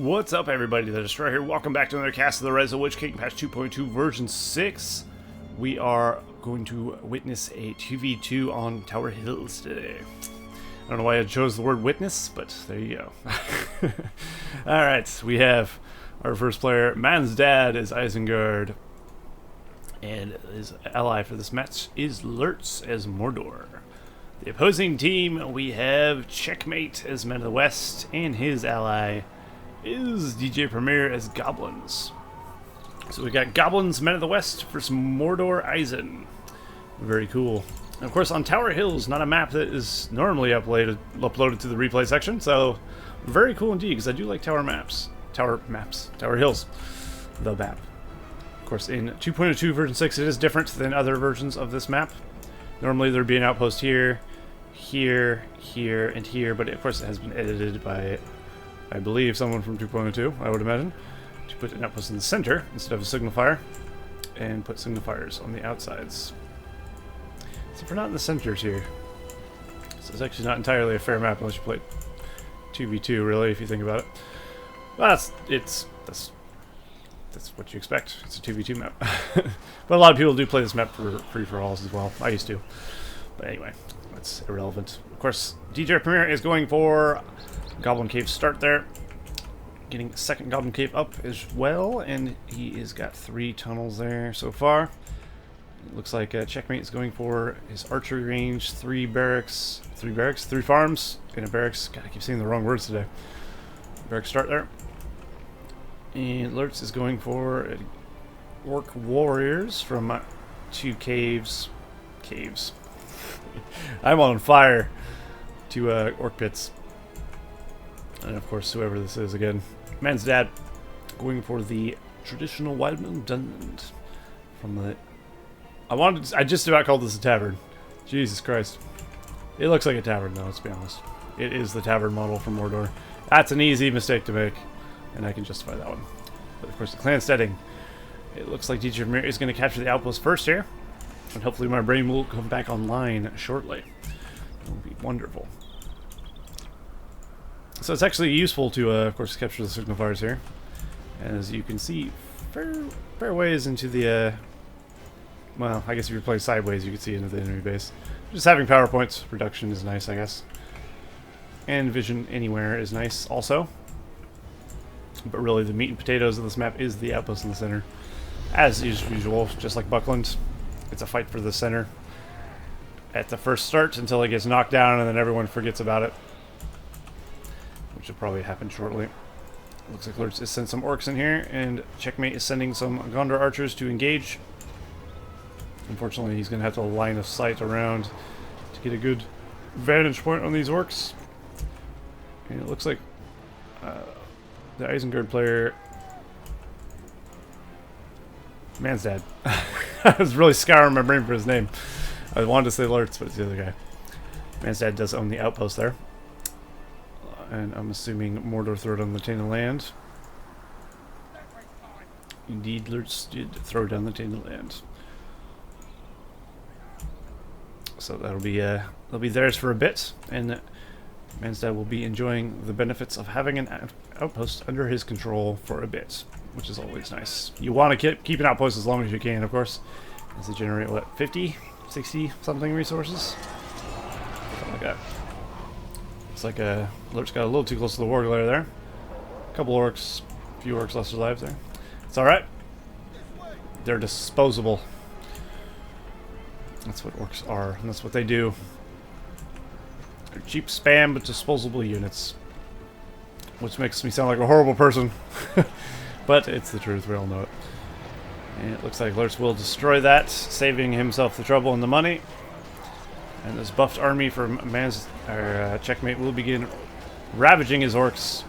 What's up, everybody? The Destroyer here. Welcome back to another cast of the RotWK patch 2.2 version 6. We are going to witness a 2v2 on Tower Hills today. I don't know why I chose the word witness, but there you go. Alright, we have our first player, ManzDad, as Isengard. And his ally for this match is Lurtz as Mordor. The opposing team, we have Checkmate as Men of the West, and his ally is DJ Premier as Goblins. So we got Goblins, Men of the West versus Mordor Eisen. Very cool. And of course, on Tower Hills, not a map that is normally uploaded to the replay section, so very cool indeed, because I do like Tower Hills, the map. Of course, in 2.02 version 6, it is different than other versions of this map. Normally there'd be an outpost here, here, here, and here, but of course it has been edited by, I believe, someone from 2.02, I would imagine, to put an outpost in the center instead of a signal fire, and put signal fires on the outsides. So we're not in the centers here. So it's actually not entirely a fair map unless you play 2v2, really, if you think about it. But that's what you expect. It's a 2v2 map. But a lot of people do play this map for free-for-alls as well. I used to. But anyway, that's irrelevant. Of course, DJ Premier is going for Goblin Cave start there. Getting a second Goblin Cave up as well. And he has got 3 tunnels there so far. It looks like Checkmate is going for his archery range, 3 barracks, 3 farms, and a barracks. God, I keep saying the wrong words today. Barracks start there. And Lurtz is going for Orc Warriors from 2 caves. I'm on fire. 2 Orc Pits. And of course, whoever this is again. ManzDad going for the traditional Wildman Dungeon from the... I just about called this a tavern. Jesus Christ. It looks like a tavern though, let's be honest. It is the tavern model from Mordor. That's an easy mistake to make. And I can justify that one. But of course, the clan setting. It looks like DJ Premier is going to capture the outpost first here. And hopefully my brain will come back online shortly. It will be wonderful. So it's actually useful to, of course, capture the signal fires here. As you can see, fair ways into the, well, I guess if you're playing sideways, you can see into the enemy base. Just having power points reduction is nice, I guess. And vision anywhere is nice also. But really, the meat and potatoes of this map is the outpost in the center. As usual, just like Buckland, it's a fight for the center at the first start until it gets knocked down and then everyone forgets about it. Which will probably happen shortly. Looks like Lurtz has sent some orcs in here, and Checkmate is sending some Gondor archers to engage. Unfortunately, he's going to have to line of sight around to get a good vantage point on these orcs. And it looks like the Isengard player, ManzDad. I was really scouring my brain for his name. I wanted to say Lurtz, but it's the other guy. ManzDad does own the outpost there. And I'm assuming Mordor threw it on the Tainted Land. Indeed, Lurtz did throw down the Tainted Land. So that'll be theirs for a bit, and ManzDad will be enjoying the benefits of having an outpost under his control for a bit, which is always nice. You want to keep an outpost as long as you can, of course, as they generate, what, 50, 60 something resources? Something like that. Looks like Lurtz got a little too close to the war glare there. A couple orcs, a few orcs lost their lives there. It's alright. They're disposable. That's what orcs are, and that's what they do. They're cheap spam, but disposable units. Which makes me sound like a horrible person. But it's the truth, we all know it. And it looks like Lurtz will destroy that, saving himself the trouble and the money. And this buffed army from Checkmate will begin ravaging his orcs.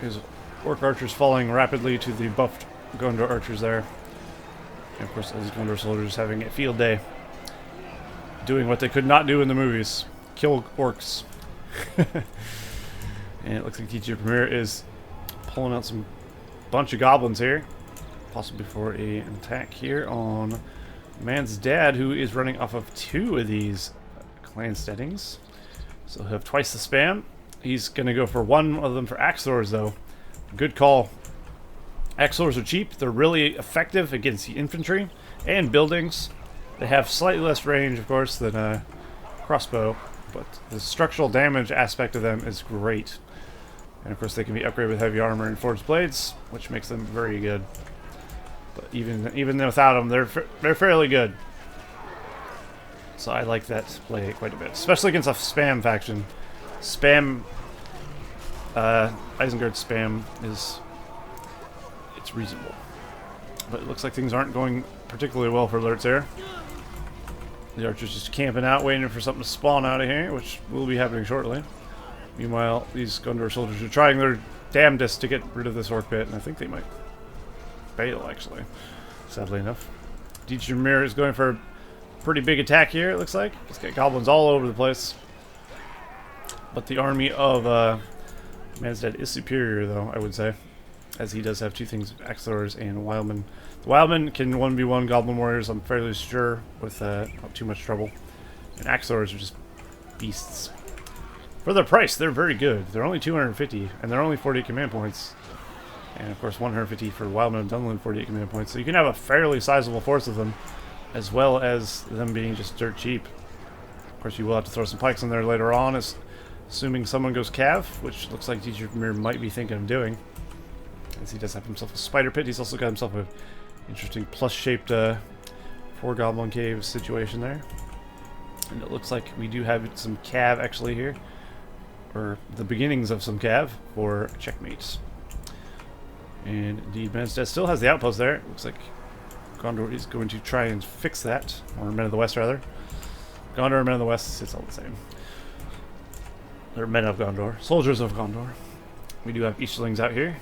His orc archers falling rapidly to the buffed Gondor archers there. And of course, these Gondor soldiers having a field day. Doing what they could not do in the movies. Kill orcs. And it looks like DJ Premier is pulling out some bunch of goblins here. Possibly for an attack here on ManzDad, who is running off of 2 of these clan settings. So he'll have twice the spam. He's going to go for one of them for axe throwers, though. Good call. Axlors are cheap. They're really effective against the infantry and buildings. They have slightly less range, of course, than a crossbow, but the structural damage aspect of them is great. And of course they can be upgraded with heavy armor and forged blades, which makes them very good. But even without them, they're fairly good. So I like that play quite a bit, especially against a spam faction. Spam, Isengard spam it's reasonable. But it looks like things aren't going particularly well for Lurtz here. The archers just camping out, waiting for something to spawn out of here, which will be happening shortly. Meanwhile, these Gondor soldiers are trying their damnedest to get rid of this orc pit, and I think they might fail, actually, sadly enough. Dietrich is going for a pretty big attack here, it looks like. He's got goblins all over the place. But the army of ManzDad is superior, though, I would say, as he does have two things, Axlors and Wildmen. The Wildmen can 1v1 Goblin Warriors, I'm fairly sure, with not too much trouble. And Axlors are just beasts. For their price, they're very good. They're only 250, and they're only 48 command points. And of course 150 for Wildmen and Dunlin, 48 command points. So you can have a fairly sizable force of them, as well as them being just dirt cheap. Of course you will have to throw some pikes in there later on, assuming someone goes cav, which looks like Dietrich might be thinking of doing. As he does have himself a spider pit, he's also got himself an interesting plus-shaped 4-goblin cave situation there. And it looks like we do have some cav actually here, or the beginnings of some cav for checkmates. And indeed, ManzDad still has the outpost there. It looks like Gondor is going to try and fix that, or Men of the West rather. Gondor and Men of the West, it's all the same. They're Men of Gondor, soldiers of Gondor. We do have Easterlings out here,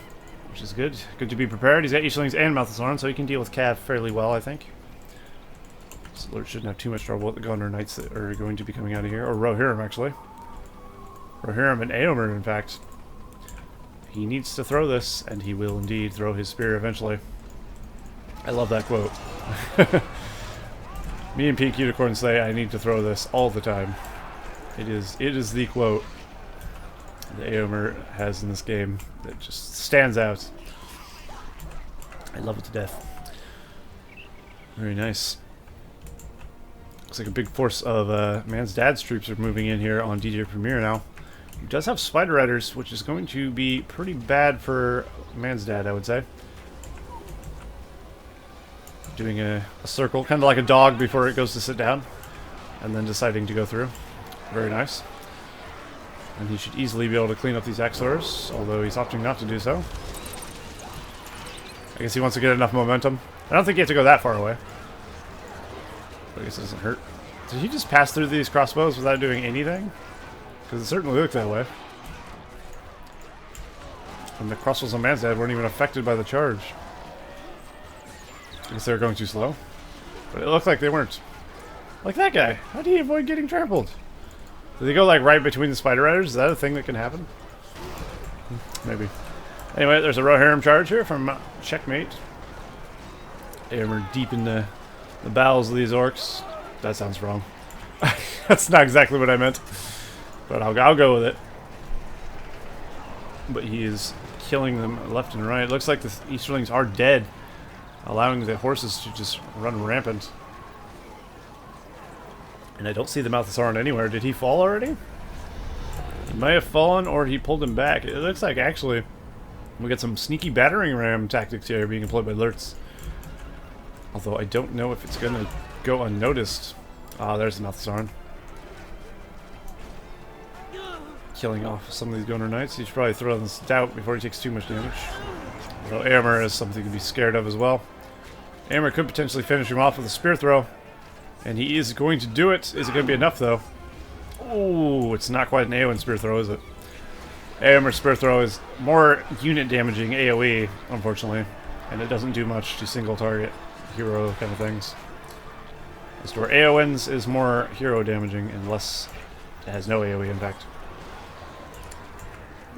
which is good. Good to be prepared. He's got Easterlings and Malthasarn, so he can deal with cav fairly well, I think. So Lurtz shouldn't have too much trouble with the Gondor Knights that are going to be coming out of here. Or Rohirrim, actually. Rohirrim and Eomer, in fact. He needs to throw this, and he will indeed throw his spear eventually. I love that quote. Me and Pink Unicorn say I need to throw this all the time. It is the quote that Eomer has in this game that just stands out. I love it to death. Very nice. Looks like a big force of ManzDad's troops are moving in here on DJ Premier now. He does have Spider Riders, which is going to be pretty bad for ManzDad, I would say. Doing a circle, kind of like a dog before it goes to sit down, and then deciding to go through. Very nice. And he should easily be able to clean up these Axlors, although he's opting not to do so. I guess he wants to get enough momentum. I don't think you have to go that far away. But I guess it doesn't hurt. Did he just pass through these crossbows without doing anything? Because it certainly looked that way. And the crossbows on ManzDad weren't even affected by the charge. I guess they were going too slow. But it looked like they weren't. Like that guy. How do you avoid getting trampled? Do they go like right between the Spider Riders? Is that a thing that can happen? Maybe. Anyway, there's a Rohirrim charge here from Checkmate. We're deep in the bowels of these orcs. That sounds wrong. That's not exactly what I meant. But I'll go with it. But he is killing them left and right. It looks like the Easterlings are dead, allowing the horses to just run rampant. And I don't see the Malthasarn anywhere. Did he fall already? He may have fallen, or he pulled him back. It looks like, actually, we got some sneaky battering ram tactics here being employed by Lurtz. Although I don't know if it's going to go unnoticed. Ah, there's the Malthasarn. Killing off some of these Gondor Knights. He should probably throw this Doubt before he takes too much damage. Although Eomer is something to be scared of as well. Eomer could potentially finish him off with a spear throw. And he is going to do it. Is it going to be enough, though? Oh, it's not quite an Eowyn spear throw, is it? Eomer's spear throw is more unit damaging AoE, unfortunately. And it doesn't do much to single target hero kind of things. As to where Eowyn's is more hero damaging and less... It has no AoE impact.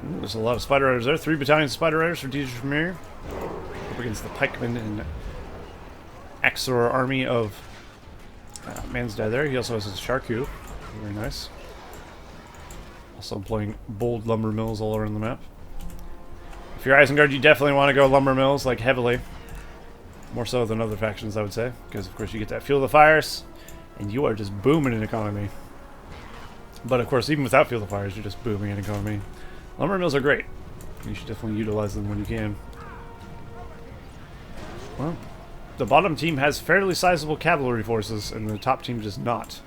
Ooh, there's a lot of Spider Riders there. 3 battalions of Spider Riders for DJ Premier. Up against the Pikemen and Axor army of ManzDad there. He also has his Sharku. Very nice. Also employing bold lumber mills all around the map. If you're Isengard, you definitely want to go lumber mills, like heavily. More so than other factions, I would say. Because, of course, you get that Fuel the Fires, and you are just booming in economy. But, of course, even without Fuel the Fires, you're just booming in economy. Lumber mills are great. You should definitely utilize them when you can. Well, the bottom team has fairly sizable cavalry forces, and the top team does not.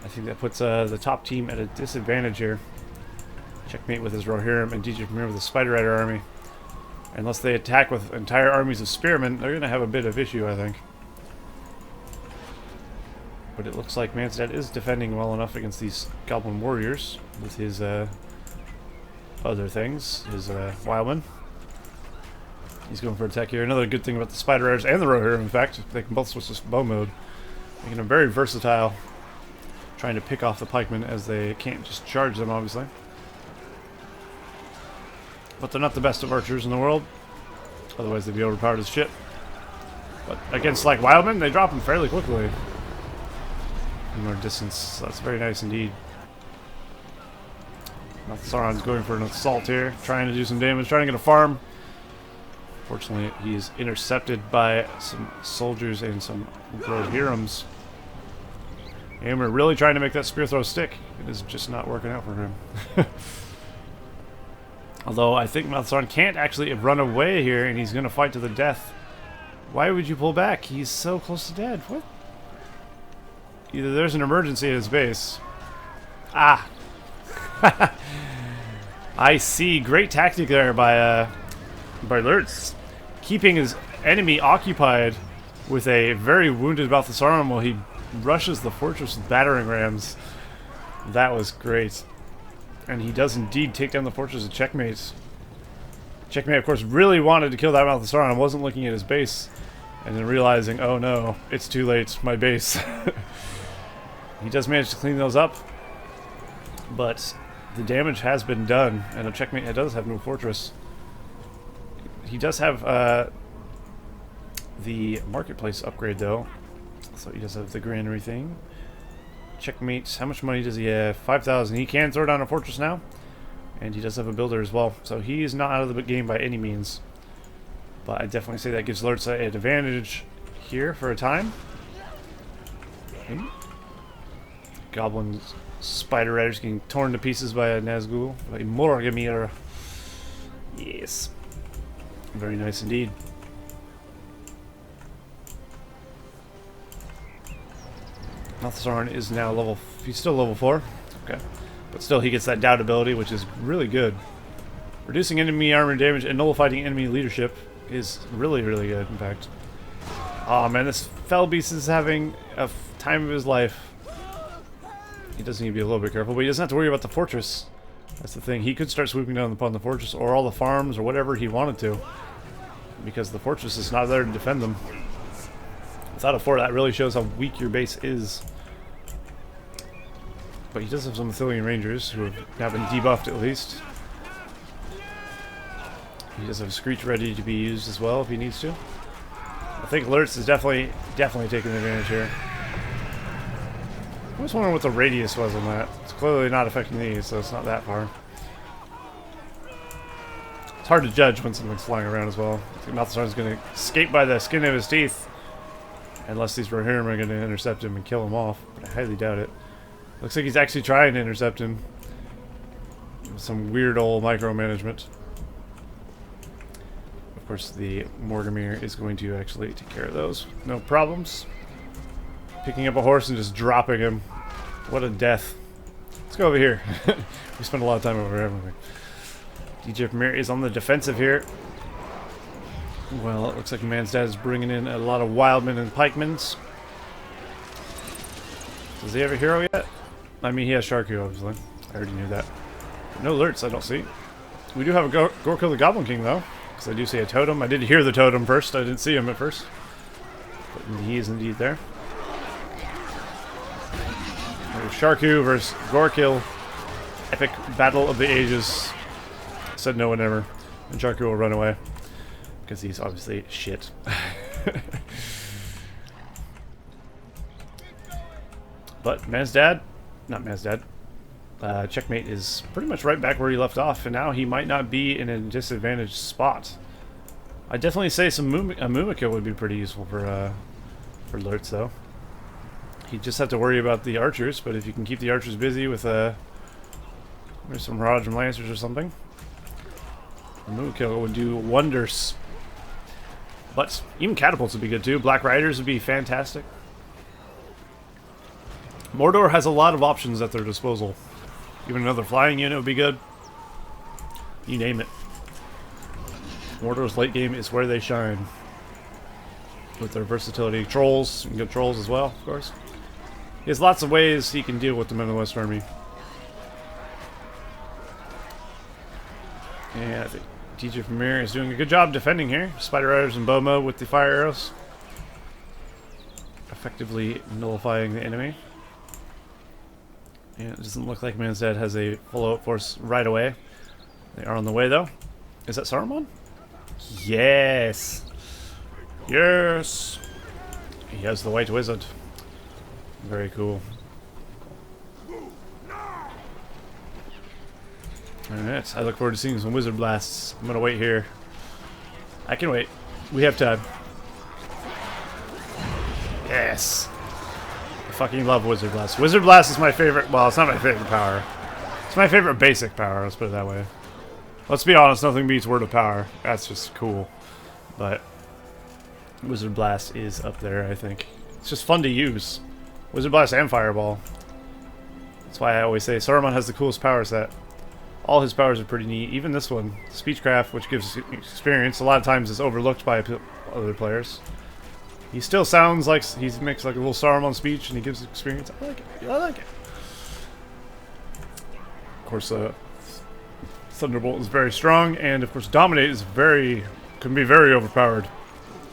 I think that puts the top team at a disadvantage here. Checkmate with his Rohirrim and DJ Premier with the Spider Rider army. Unless they attack with entire armies of spearmen, they're going to have a bit of issue, I think. But it looks like ManzDad is defending well enough against these Goblin warriors with his other things, his Wildman. He's going for attack here. Another good thing about the Spider Riders and the Rohirrim, in fact, they can both switch to bow mode, making them very versatile, trying to pick off the pikemen as they can't just charge them, obviously. But they're not the best of archers in the world. Otherwise they'd be overpowered as shit. But against like Wildmen, they drop them fairly quickly. More distance, so that's very nice indeed. Sauron's going for an assault here, trying to do some damage, trying to get a farm. Fortunately, he's intercepted by some soldiers and some Rohirrims. And we're really trying to make that spear throw stick. It is just not working out for him. Although I think Sauron can't actually run away here, and he's going to fight to the death. Why would you pull back? He's so close to dead. What? Either there's an emergency at his base. Ah! I see. Great tactic there by Lurtz. Keeping his enemy occupied with a very wounded Balthasar while he rushes the fortress with battering rams. That was great. And he does indeed take down the fortress of Checkmate. Checkmate, of course, really wanted to kill that Balthasar and wasn't looking at his base. And then realizing, oh no, it's too late, my base. He does manage to clean those up. But the damage has been done. And a Checkmate does have no fortress. He does have the marketplace upgrade, though. So he does have the granary thing. Checkmate. How much money does he have? 5,000. He can throw down a fortress now. And he does have a builder as well. So he is not out of the game by any means. But I definitely say that gives Lurtz an advantage here for a time. Okay. Goblins, Spider Riders getting torn to pieces by a Nazgul. By Morgamir. Yes. Very nice indeed. Balthasar is now level... He's still level 4. Okay. But still, he gets that doubt ability, which is really good. Reducing enemy armor damage and nullifying enemy leadership is really, really good, in fact. Oh man, this fell beast is having a time of his life. He does need to be a little bit careful, but he doesn't have to worry about the fortress. That's the thing. He could start swooping down upon the fortress or all the farms or whatever he wanted to. Because the fortress is not there to defend them. Without a fort, that really shows how weak your base is. But he does have some Athelian Rangers who have now been debuffed at least. He does have Screech ready to be used as well if he needs to. I think Lurtz is definitely taking advantage here. I was wondering what the radius was on that. It's clearly not affecting these, so it's not that far. It's hard to judge when something's flying around as well. I think Balthasar's going to escape by the skin of his teeth. Unless these Rohirrim are going to intercept him and kill him off. But I highly doubt it. Looks like he's actually trying to intercept him. Some weird old micromanagement. Of course, the Morgamir is going to actually take care of those. No problems. Picking up a horse and just dropping him. What a death. Let's go over here. We spent a lot of time over here, haven't we? DJ Premier is on the defensive here. Well, it looks like ManzDad is bringing in a lot of wildmen and pikemans. Does he have a hero yet? I mean, he has Sharku, obviously. I already knew that. No Lurtz, I don't see. We do have a Gorkill the Goblin King, though. Because I do see a totem. I did hear the totem first. I didn't see him at first. But he is indeed there. Sharku versus Gorkill. Epic battle of the ages. Said no one ever. And Sharku will run away. Because he's obviously shit. But ManzDad, not ManzDad, Checkmate is pretty much right back where he left off, and now he might not be in a disadvantaged spot. I'd definitely say a Mumika would be pretty useful for Lurtz, though. He'd just have to worry about the archers, but if you can keep the archers busy with there's some Rodrum Lancers or something, a Mumika would do wonders. But even catapults would be good too. Black Riders would be fantastic. Mordor has a lot of options at their disposal. Even another flying unit would be good. You name it. Mordor's late game is where they shine. With their versatility. Trolls, you can get trolls as well, of course. He has lots of ways he can deal with the Men of the West Army. And I think DJ Premier is doing a good job defending here. Spider Riders and Boma with the fire arrows. Effectively nullifying the enemy. And it doesn't look like ManzDad has a follow-up force right away. They are on the way, though. Is that Saruman? Yes! Yes! He has the White Wizard. Very cool. Alright, I look forward to seeing some Wizard Blasts. I'm gonna wait here. I can wait. We have time. Yes! I fucking love Wizard Blast. Wizard Blast is my favorite. Well, it's not my favorite power. It's my favorite basic power, let's put it that way. Let's be honest, nothing beats Word of Power. That's just cool. But Wizard Blast is up there, I think. It's just fun to use. Wizard Blast and Fireball. That's why I always say Saruman has the coolest power set. All his powers are pretty neat. Even this one, Speechcraft, which gives experience, a lot of times is overlooked by other players. He still sounds like he makes like a little Saruman speech, and he gives experience. I like it. I like it. Of course, Thunderbolt is very strong, and of course, Dominate is can be very overpowered.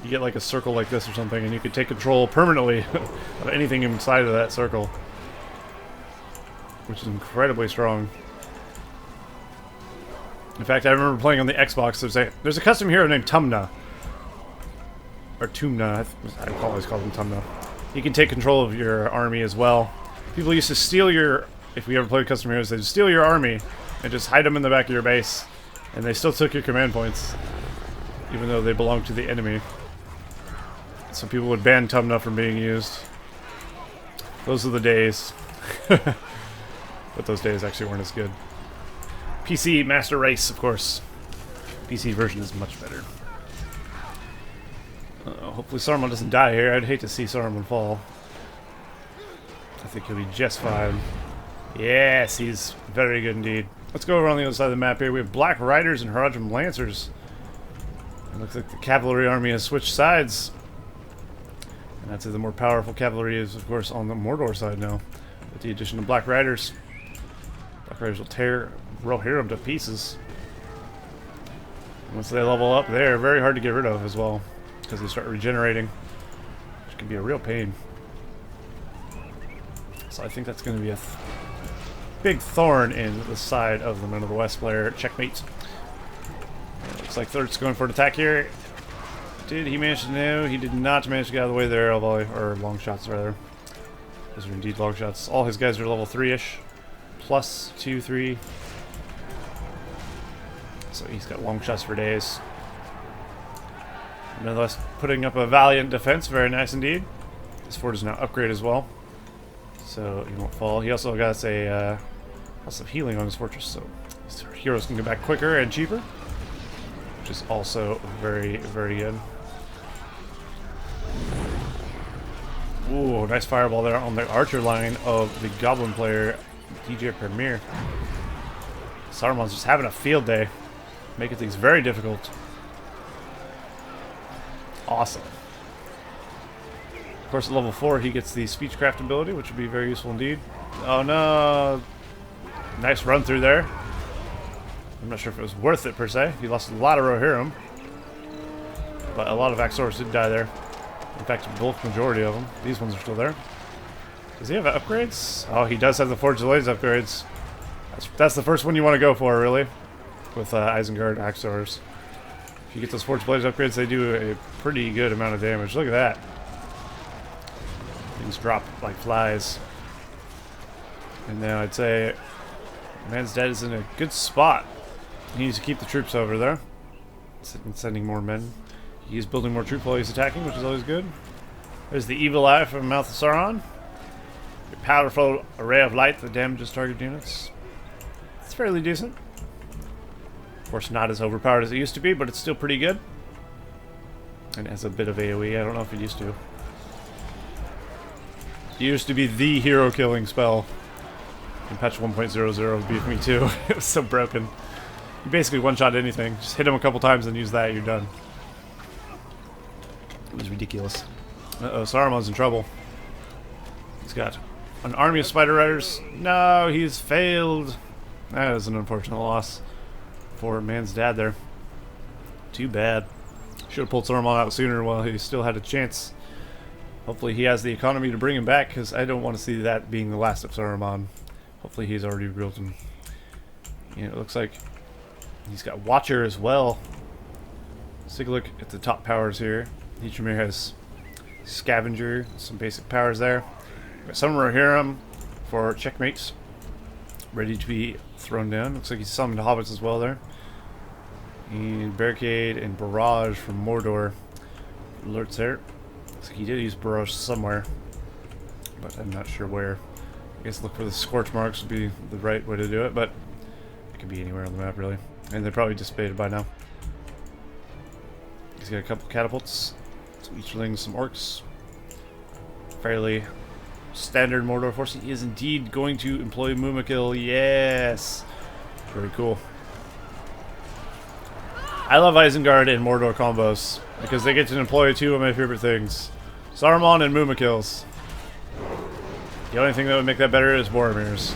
You get like a circle like this or something, and you can take control permanently of anything inside of that circle, which is incredibly strong. In fact, I remember playing on the Xbox. There's a custom hero named Tumna. Or Tumna, I always call him Tumna. He can take control of your army as well. People used to steal if we ever played custom heroes, they'd steal your army and just hide them in the back of your base. And they still took your command points, even though they belonged to the enemy. So people would ban Tumna from being used. Those are the days. But those days actually weren't as good. PC Master Race, of course. PC version is much better. Hopefully Saruman doesn't die here. I'd hate to see Saruman fall. I think he'll be just fine. Yes, he's very good indeed. Let's go over on the other side of the map here. We have Black Riders and Haradrim Lancers. It looks like the cavalry army has switched sides. And that's the more powerful cavalry is, of course, on the Mordor side now. With the addition of Black Riders. Black Riders will tear Rohirrim to pieces. Once they level up, they're very hard to get rid of as well, because they start regenerating, which can be a real pain. So I think that's going to be a big thorn in the side of the Men of the West player. Checkmate. Looks like Lurtz going for an attack here. Did he manage to know? He did not manage to get out of the way there, or long shots rather. Those are indeed long shots. All his guys are level 3-ish. Plus 2, 3. So he's got long shots for days. Nonetheless, putting up a valiant defense. Very nice indeed. His fort is now upgraded as well, so he won't fall. He also got a lots of healing on his fortress, so his heroes can get back quicker and cheaper, which is also very, very good. Ooh, nice fireball there on the archer line of the Goblin player, DJ Premier. Saruman's just having a field day, making things very difficult. Awesome. Of course, at level 4, he gets the Speechcraft ability, which would be very useful indeed. Oh no! Nice run through there. I'm not sure if it was worth it per se. He lost a lot of Rohirrim, but a lot of Axors did die there. In fact, the bulk majority of them. These ones are still there. Does he have upgrades? Oh, he does have the Forged Blades upgrades. That's the first one you want to go for, really, with Isengard Axors. If you get those Forged Blades upgrades, they do a pretty good amount of damage. Look at that. Things drop like flies. And now I'd say ManzDad is in a good spot. He needs to keep the troops over there. Sending more men. He's building more troops while he's attacking, which is always good. There's the evil eye from Mouth of Sauron. A powerful array of light that damages target units. It's fairly decent. Of course, not as overpowered as it used to be, but it's still pretty good. And it has a bit of AoE. I don't know if it used to. It used to be the hero killing spell in patch 1.00 of BFME 2. It was so broken. You basically one-shot anything. Just hit him a couple times and use that, you're done. It was ridiculous. Uh-oh, Saruman's in trouble. He's got an army of spider riders. No, he's failed. That is an unfortunate loss for ManzDad there. Too bad. Should have pulled Saruman out sooner while he still had a chance. Hopefully he has the economy to bring him back, because I don't want to see that being the last of Saruman. Hopefully he's already reeled him. Yeah, it looks like he's got Watcher as well. Let's take a look at the top powers here. Eachmir has Scavenger, some basic powers there. Got Summoner Hiram for checkmates, ready to be thrown down. Looks like he's summoned hobbits as well there. And Barricade and Barrage from Mordor. Lurtz there. Looks like he did use Barrage somewhere, but I'm not sure where. I guess look for the scorch marks would be the right way to do it, but it could be anywhere on the map really. And they're probably dissipated by now. He's got a couple catapults, some Easterlings, some orcs. Fairly standard Mordor force. He is indeed going to employ Mumakil. Yes! Very cool. I love Isengard and Mordor combos because they get to employ two of my favorite things. Saruman and Mumakils. The only thing that would make that better is Boromir's.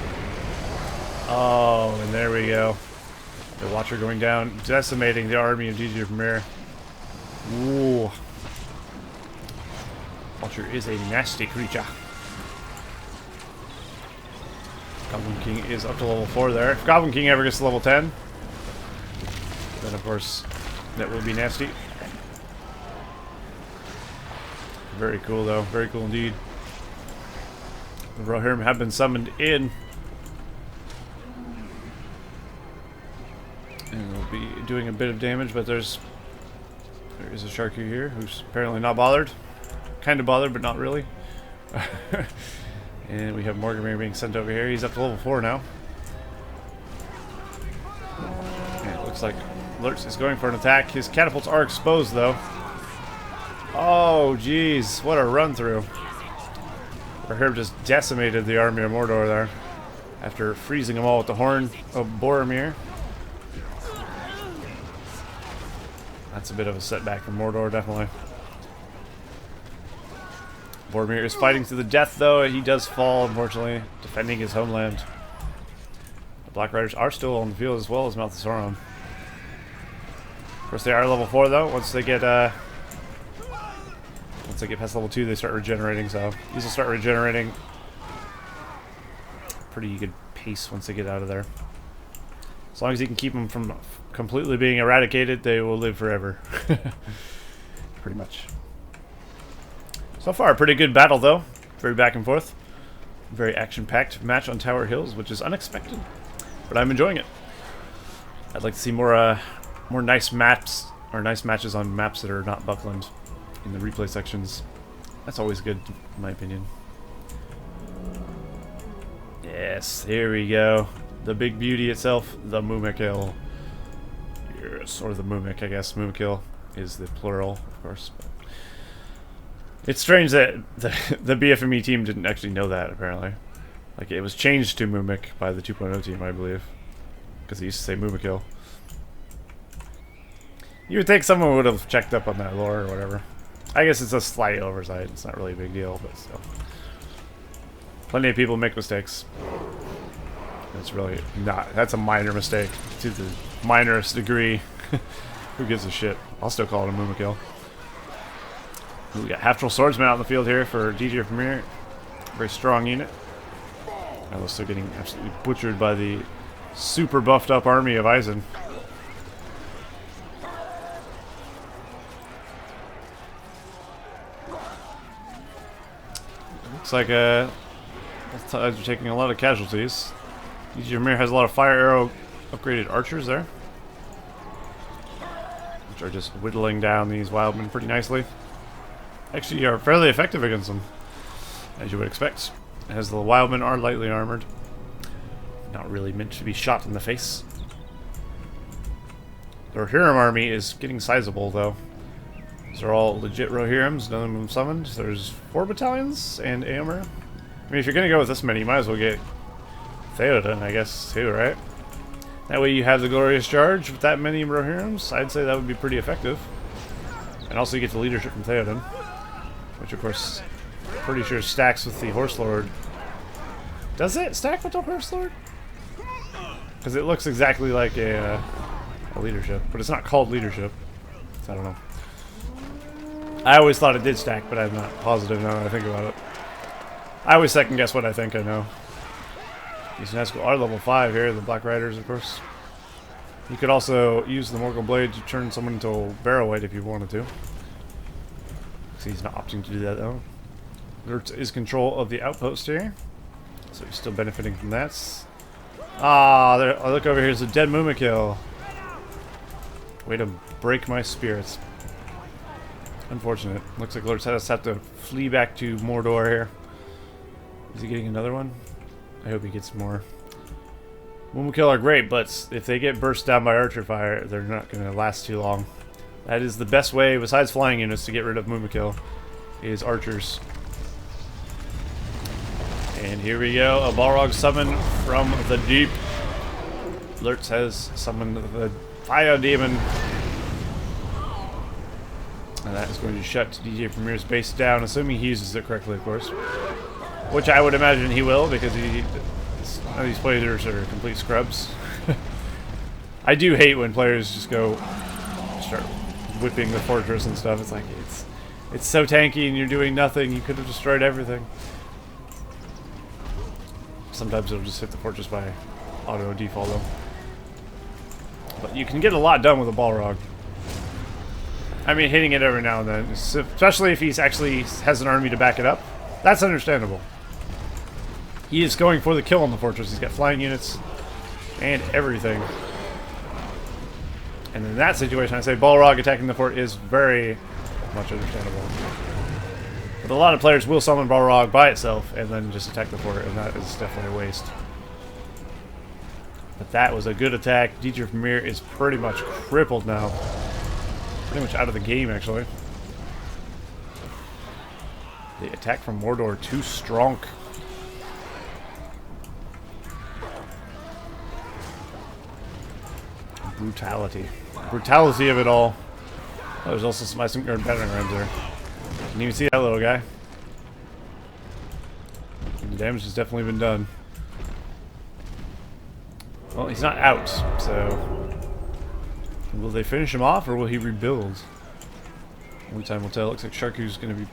Oh, and there we go. The Watcher going down, decimating the army of DJ Premier. Ooh. Watcher is a nasty creature. Goblin King is up to level 4 there. If Goblin King ever gets to level 10, then of course that will be nasty. Very cool though, very cool indeed. The Rohirrim have been summoned in. And they'll be doing a bit of damage, but there is a Sharku here who's apparently not bothered. Kind of bothered, but not really. And we have Morgamir being sent over here. He's up to level 4 now. And it looks like Lurtz is going for an attack. His catapults are exposed, though. Oh, jeez. What a run-through. Rohirrim just decimated the army of Mordor there after freezing them all with the horn of Boromir. That's a bit of a setback for Mordor, definitely. Boromir is fighting to the death, though. He does fall, unfortunately, defending his homeland. The Black Riders are still on the field as well as Mouth of Sauron. Of course, they are level 4, though. Once they get past level 2, they start regenerating. So these will start regenerating pretty good pace once they get out of there. As long as you can keep them from completely being eradicated, they will live forever. Pretty much. So far, a pretty good battle, though. Very back and forth. Very action-packed match on Tower Hills, which is unexpected. But I'm enjoying it. I'd like to see more nice maps, or nice matches on maps that are not Buckland in the replay sections. That's always good, in my opinion. Yes, here we go. The big beauty itself, the Mumakil. Yes, or the Mumik, I guess. Mumakil is the plural, of course. But it's strange that the BFME team didn't actually know that, apparently. Like, it was changed to Mumik by the 2.0 team, I believe. Because they used to say Mumakil. You would think someone would have checked up on that lore or whatever. I guess it's a slight oversight. It's not really a big deal, but still. Plenty of people make mistakes. It's really not. That's a minor mistake to the minorest degree. Who gives a shit? I'll still call it a Mumakil. We got Half-Troll Swordsman out in the field here for DJ Premier. Very strong unit. I was still getting absolutely butchered by the super buffed up army of Eisen. Looks like both sides are taking a lot of casualties. Dijamir has a lot of fire arrow upgraded archers there, which are just whittling down these wildmen pretty nicely. Actually, are fairly effective against them, as you would expect, as the wildmen are lightly armored. Not really meant to be shot in the face. The Rohirrim army is getting sizable, though. These are all legit Rohirrims, none of them summoned. There's 4 battalions and Éomer. I mean, if you're going to go with this many, you might as well get Theoden, I guess, too, right? That way you have the Glorious Charge with that many Rohirrims. I'd say that would be pretty effective. And also you get the leadership from Theoden, which, of course, pretty sure stacks with the Horse Lord. Does it stack with the Horse Lord? Because it looks exactly like a leadership, but it's not called leadership, so I don't know. I always thought it did stack, but I'm not positive now that I think about it. I always second guess what I think I know. These Nazgûl are level 5 here, the Black Riders, of course. You could also use the Morgul Blade to turn someone into a Barrow-Wight if you wanted to. See, he's not opting to do that though. Lurtz is control of the outpost here, so he's still benefiting from that. Ah, there, look over here, there's a dead Mumakil. Way to break my spirits. Unfortunate. Looks like Lurtz has to flee back to Mordor here. Is he getting another one? I hope he gets more. Mumakil are great, but if they get burst down by archer fire, they're not going to last too long. That is the best way, besides flying units, to get rid of Mumakil, is archers. And here we go, a Balrog summon from the deep. Lurtz has summoned the Fire Demon. And that is going to shut DJ Premier's base down, assuming he uses it correctly, of course. Which I would imagine he will, because none of these players are complete scrubs. I do hate when players just go start whipping the fortress and stuff. It's like, it's so tanky and you're doing nothing. You could have destroyed everything. Sometimes it'll just hit the fortress by auto default though. But you can get a lot done with a Balrog. I mean, hitting it every now and then, especially if he's actually has an army to back it up. That's understandable. He is going for the kill on the fortress. He's got flying units and everything. And in that situation, I say Balrog attacking the fort is very much understandable. But a lot of players will summon Balrog by itself and then just attack the fort, and that is definitely a waste. But that was a good attack. DJ Premier is pretty much crippled now. Pretty much out of the game, actually. The attack from Mordor too strong. Brutality. Brutality of it all. Oh, there's also some Isengard battering rams there. Didn't even see that little guy. The damage has definitely been done. Well, he's not out, so... Will they finish him off, or will he rebuild? Only time will tell. Looks like Sharku's gonna be...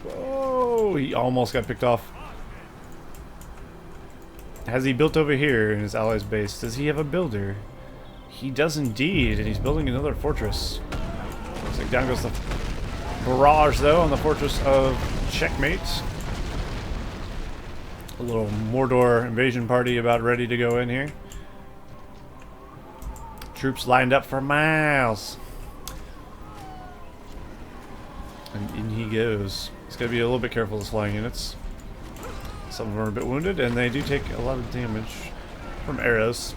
Whoa! He almost got picked off. Has he built over here in his allies' base? Does he have a builder? He does indeed, and he's building another fortress. Looks like down goes the barrage, though, on the fortress of Checkmate. A little Mordor invasion party about ready to go in here. Troops lined up for miles. And in he goes. He's got to be a little bit careful with his flying units. Some of them are a bit wounded, and they do take a lot of damage from arrows,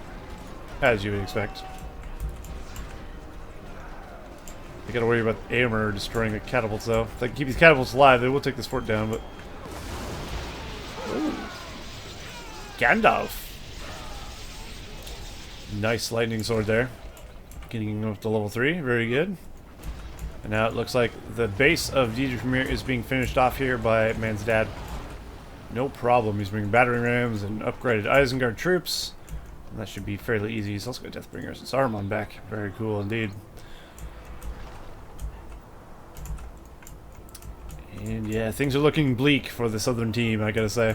as you would expect. They gotta worry about Éomer destroying the catapults, though. If they can keep these catapults alive, they will take this fort down, but... Ooh. Gandalf! Nice lightning sword there. Getting up to level 3, very good. And now it looks like the base of DJ Premier is being finished off here by ManzDad. No problem, he's bringing battering rams and upgraded Isengard troops. And that should be fairly easy. He's also got Deathbringers and Saruman back. Very cool indeed. And yeah, things are looking bleak for the southern team, I gotta say.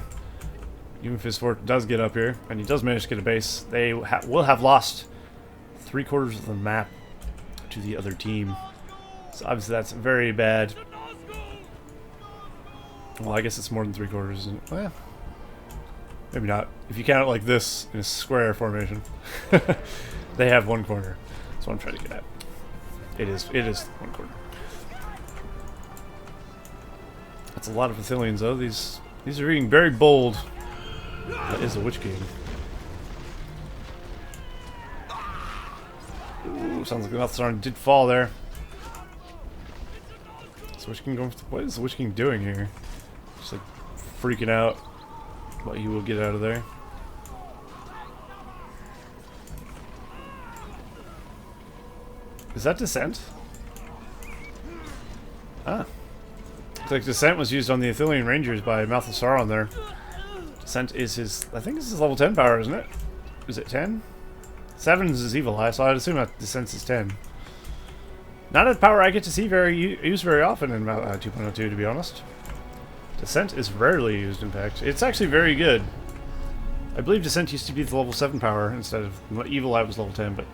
Even if his fort does get up here, and he does manage to get a base, they will have lost 3/4 of the map to the other team. So obviously that's very bad. Well, I guess it's more than 3/4, isn't it? Well, Maybe not. If you count it like this in a square formation, they have one corner. That's what I'm trying to get at. It is one corner. That's a lot of Athelians, though. These are being very bold. That is a Witch King. Ooh, sounds like the Mouthsarn did fall there. Is the Witch King going for what is the Witch King doing here? Just like freaking out what he will get out of there. Is that Descent? Ah. Looks like Descent was used on the Athelian Rangers by Mouth of Sauron there. Descent is his, I think this is his level 10 power, isn't it? Is it 10? 7 is his Evil Eye, so I'd assume that Descent is 10. Not a power I get to see used very often in 2.02, to be honest. Descent is rarely used, in fact. It's actually very good. I believe Descent used to be the level 7 power instead of Evil Eye was level 10, but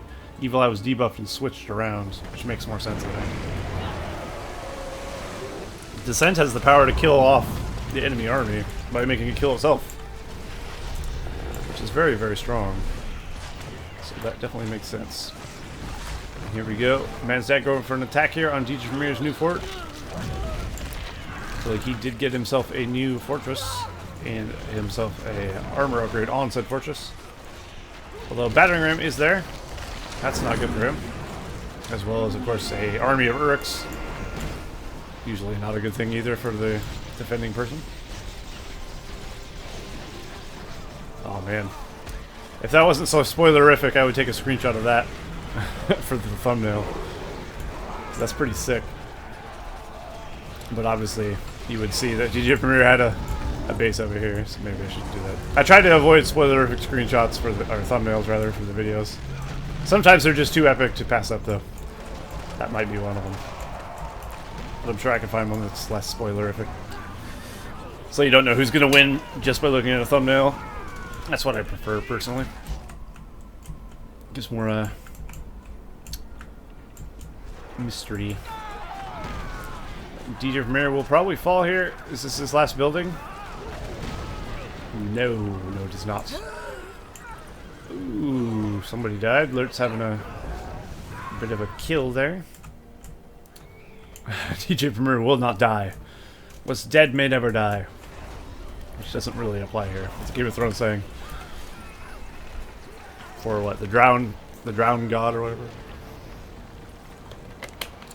Evil Eye was debuffed and switched around, which makes more sense, I think. Descent has the power to kill off the enemy army by making it kill itself, which is very, very strong. So that definitely makes sense. And here we go. ManzDad going for an attack here on DJ Vermeer's new fort. So like he did get himself a new fortress and himself a armor upgrade on said fortress. Although battering ram is there, that's not good for him. As well as, of course, a army of Uruks. Usually not a good thing either for the defending person. Oh man. If that wasn't so spoilerific, I would take a screenshot of that for the thumbnail. That's pretty sick. But obviously, you would see that DJ Premier had a base over here, so maybe I shouldn't do that. I tried to avoid spoilerific screenshots for the, or thumbnails rather, for the videos. Sometimes they're just too epic to pass up though. That might be one of them. But I'm sure I can find one that's less spoilerific. So you don't know who's going to win just by looking at a thumbnail. That's what I prefer, personally. Gives more, mystery. DJ Premier will probably fall here. Is this his last building? No, it is not. Ooh, somebody died. Lurtz having a bit of a kill there. DJ Premier will not die. What's dead may never die. Which doesn't really apply here. It's a Game of Thrones saying. For what? The drowned god or whatever?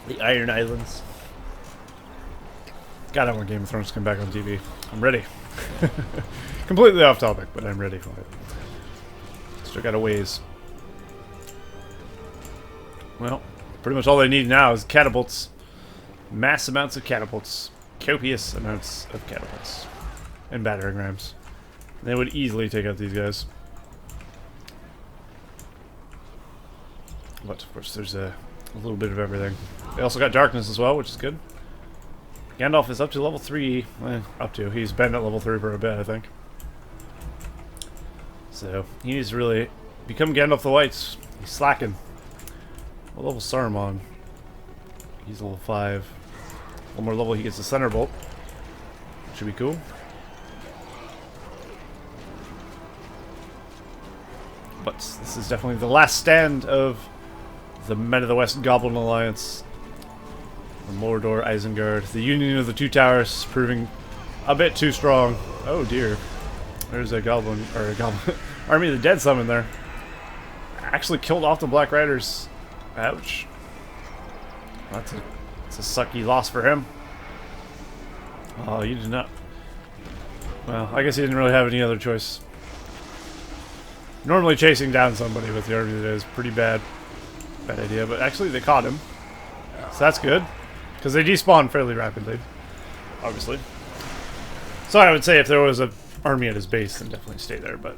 The Iron Islands. God, I want Game of Thrones to come back on TV. I'm ready. Completely off topic, but I'm ready for it. Still got a ways. Well, pretty much all they need now is catapults. Mass amounts of catapults. Copious amounts of catapults. And battering rams. They would easily take out these guys. But, of course, there's a little bit of everything. They also got darkness as well, which is good. Gandalf is up to level 3. Up to. He's been at level 3 for a bit, I think. So, he needs to really become Gandalf the White. He's slacking. What level Saruman? He's level 5. One more level, he gets the Thunderbolt. Should be cool. But this is definitely the last stand of the Men of the West Goblin Alliance. The Mordor, Isengard. The Union of the Two Towers proving a bit too strong. Oh dear. There's a goblin, or a goblin, Army of the Dead summon there. Actually killed off the Black Riders. Ouch. That's a sucky loss for him. Oh, you did not. Well, I guess he didn't really have any other choice. Normally chasing down somebody with the Army of the Dead is pretty bad idea, but actually they caught him. So that's good. Because they despawn fairly rapidly. Obviously. So I would say if there was an army at his base, then definitely stay there, but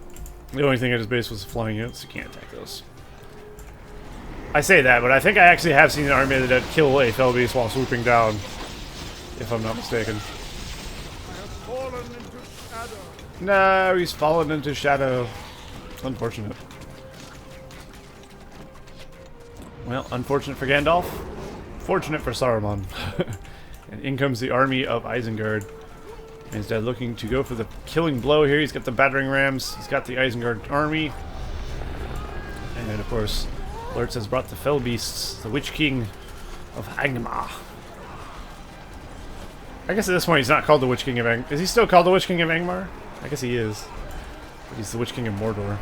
the only thing at his base was flying units, so you can't attack those. I say that, but I think I actually have seen an Army of the Dead kill a fell beast while swooping down, if I'm not mistaken. No, he's fallen into shadow. Unfortunate. Well, unfortunate for Gandalf. Fortunate for Saruman. And in comes the army of Isengard. ManzDad looking to go for the killing blow here. He's got the battering rams. He's got the Isengard army. And of course, Lurtz has brought the fell beasts, the Witch King of Angmar. I guess at this point he's not called the Witch King of Angmar. Is he still called the Witch King of Angmar? I guess he is. But he's the Witch King of Mordor.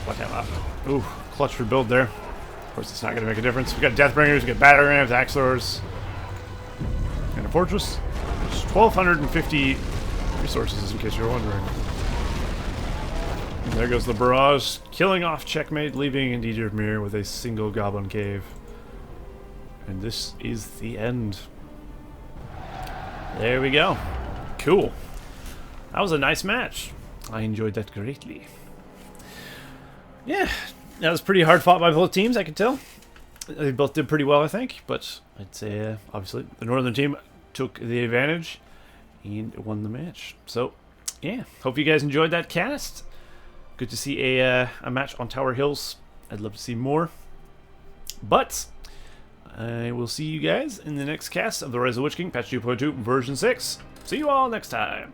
What him up? Ooh, clutch rebuild there. Of course, it's not going to make a difference. We've got Deathbringers, we've got battering rams, axe lords, and a fortress. There's 1,250 resources, in case you're wondering. And there goes the barrage, killing off Checkmate, leaving Niedermere with a single goblin cave. And this is the end. There we go. Cool. That was a nice match. I enjoyed that greatly. Yeah, that was pretty hard fought by both teams, I could tell. They both did pretty well, I think. But I'd say, obviously, the northern team took the advantage and won the match. So, yeah, hope you guys enjoyed that cast. Good to see a match on Tower Hills. I'd love to see more. But I will see you guys in the next cast of the Rise of the Witch King, patch 2.2, version 6. See you all next time.